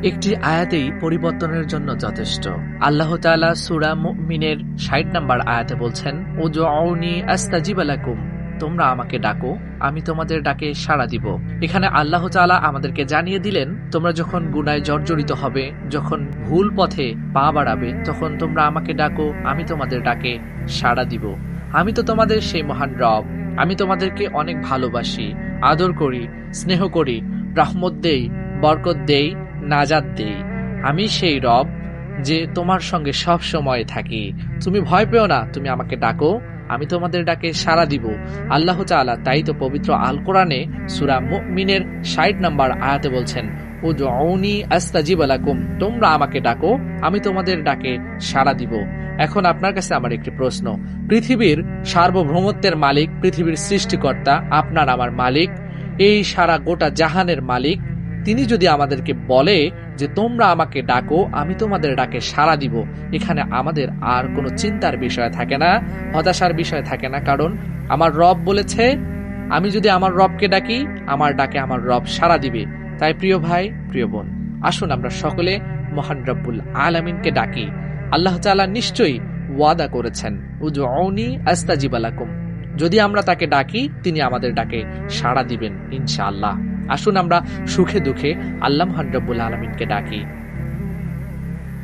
একটি আয়াতেই পরিবর্তনের জন্য যথেষ্ট। আল্লাহ তাআলা সূরা মুমিনের ৬০ নম্বর আয়াতে বলছেন, উদউনি আস্তাজিব লাকুম, তোমরা আমাকে ডাকো, আমি তোমাদের ডাকে সাড়া দিব। এখানে আল্লাহ তাআলা আমাদেরকে জানিয়ে দিলেন, তোমরা যখন গুনায় জর্জরিত হবে, যখন ভুল পথে পা বাড়াবে, তখন তোমরা আমাকে ডাকো, আমি তোমাদের ডাকে সাড়া দিব। আমি তো তোমাদের সেই মহান রব, আমি তোমাদেরকে অনেক ভালোবাসি, আদর করি, স্নেহ করি, রহমত দেই, বরকত দেই, নাজাত দেই। আমি সেই রব যে তোমার সঙ্গে সব সময় থাকি। তুমি ভয় পেও না, তুমি আমাকে ডাকো, আমি তোমাদের ডাকে সাড়া দিব। আল্লাহ তাআলা তাই তো পবিত্র আল কোরআনে সূরা মুমিনের ৬০ নম্বর আয়াতে বলছেন, উদউনি আস্তাজিব লাকুম, তোমরা আমাকে ডাকো, আমি তোমাদের ডাকে সাড়া দিব। এখন আপনার কাছে আমার একটি প্রশ্ন, পৃথিবীর সার্বভৌমত্বের মালিক, পৃথিবীর সৃষ্টিকর্তা, আপনার আমার মালিক, এই সারা গোটা জাহানের মালিক, তিনি যদি আমাদেরকে বলে যে তোমরা আমাকে ডাকো, আমি তোমাদের ডাকে সাড়া দিব, এখানে আমাদের আর কোনো চিন্তার বিষয় থাকে না, হতাশার বিষয় থাকে না। কারণ আমার রব বলেছে, আমি যদি আমার রবকে ডাকি, আমার ডাকে আমার রব সাড়া দিবে। তাই প্রিয় ভাই, প্রিয় বোন, আসুন আমরা সকলে মহান রব্বুল আলামিনকে ডাকি। আল্লাহ তাআলা নিশ্চয়ই ওয়াদা করেছেন, উদউনি আস্তাজিব লাকুম, যদি আমরা তাকে ডাকি, তিনি আমাদের ডাকে সাড়া দিবেন ইনশাআল্লাহ। আসুন আমরা সুখে দুঃখে আল্লাহ মহান রব্বুল আলামিনকে ডাকি।